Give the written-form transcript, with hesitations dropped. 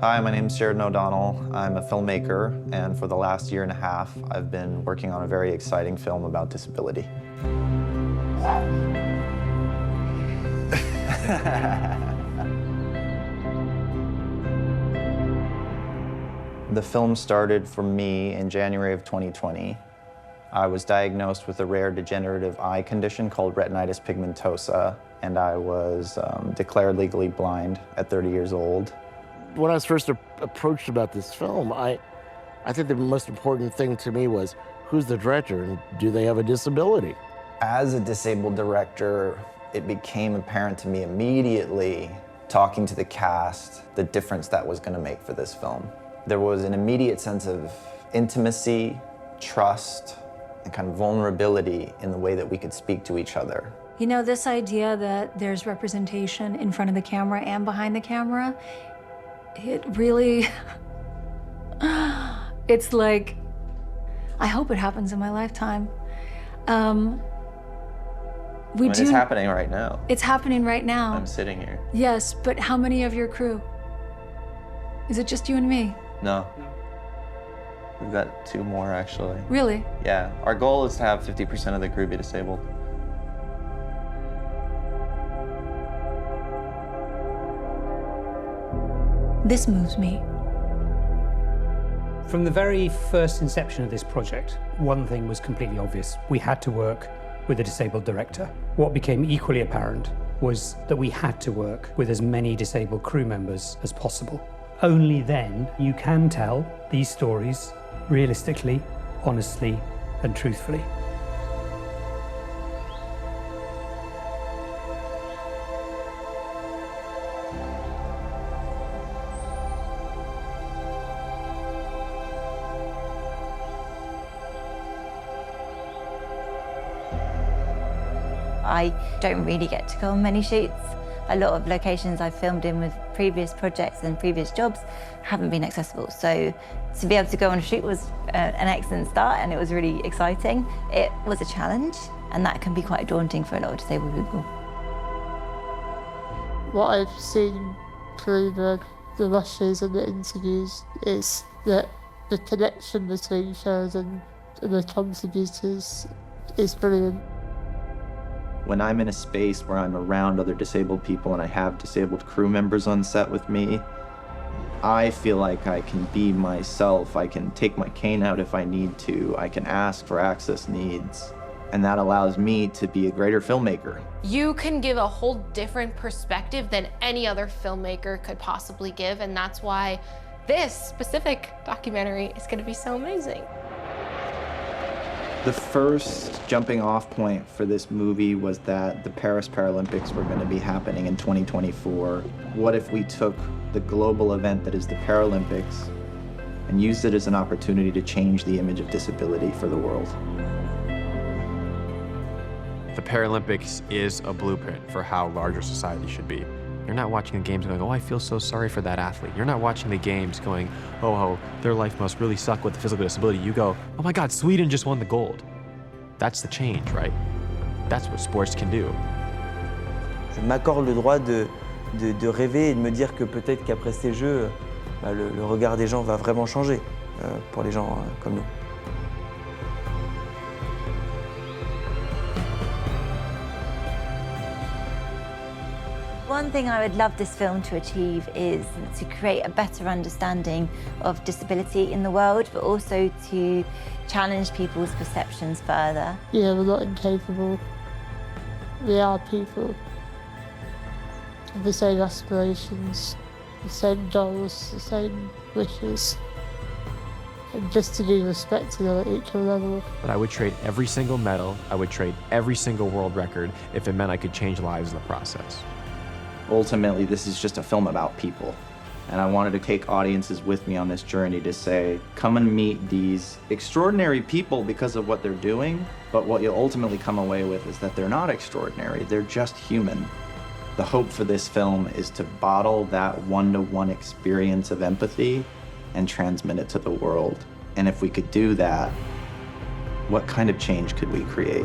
Hi, my name is Sheridan O'Donnell. I'm a filmmaker, and for the last year and a half, I've been working on a very exciting film about disability. The film started for me in January of 2020. I was diagnosed with a rare degenerative eye condition called retinitis pigmentosa, and I was declared legally blind at 30 years old. When I was first approached about this film, I think the most important thing to me was, who's the director and do they have a disability? As a disabled director, it became apparent to me immediately, talking to the cast, the difference that was going to make for this film. There was an immediate sense of intimacy, trust, and kind of vulnerability in the way that we could speak to each other. You know, this idea that there's representation in front of the camera and behind the camera, it really, it's like, I hope it happens in my lifetime. It's happening right now. It's happening right now. I'm sitting here. Yes, but how many of your crew? Is it just you and me? No. We've got 2 more, actually. Really? Yeah. Our goal is to have 50% of the crew be disabled. This moves me. From the very first inception of this project, one thing was completely obvious. We had to work with a disabled director. What became equally apparent was that we had to work with as many disabled crew members as possible. Only then you can tell these stories realistically, honestly, and truthfully. I don't really get to go on many shoots. A lot of locations I've filmed in with previous projects and previous jobs haven't been accessible. So to be able to go on a shoot was an excellent start, and it was really exciting. It was a challenge, and that can be quite daunting for a lot of disabled people. What I've seen through the rushes and the interviews is that the connection between Sheridan and the contributors is brilliant. When I'm in a space where I'm around other disabled people and I have disabled crew members on set with me, I feel like I can be myself. I can take my cane out if I need to. I can ask for access needs. And that allows me to be a greater filmmaker. You can give a whole different perspective than any other filmmaker could possibly give, and that's why this specific documentary is going to be so amazing. The first jumping off point for this movie was that the Paris Paralympics were going to be happening in 2024. What if we took the global event that is the Paralympics and used it as an opportunity to change the image of disability for the world? The Paralympics is a blueprint for how larger society should be. You're not watching the games going, oh, I feel so sorry for that athlete. You're not watching the games going, oh, their life must really suck with the physical disability. You go, oh my God, Sweden just won the gold. That's the change, right? That's what sports can do. Je m'accorde le droit de rêver et de me dire que peut-être qu'après ces Jeux, le regard des gens va vraiment changer pour les gens comme nous. One thing I would love this film to achieve is to create a better understanding of disability in the world, but also to challenge people's perceptions further. Yeah, we're not incapable. We are people with the same aspirations, the same goals, the same wishes, and just to be respected at equal level. But I would trade every single medal, I would trade every single world record if it meant I could change lives in the process. Ultimately, this is just a film about people. And I wanted to take audiences with me on this journey to say, come and meet these extraordinary people because of what they're doing, but what you'll ultimately come away with is that they're not extraordinary, they're just human. The hope for this film is to bottle that one-to-one experience of empathy and transmit it to the world. And if we could do that, what kind of change could we create?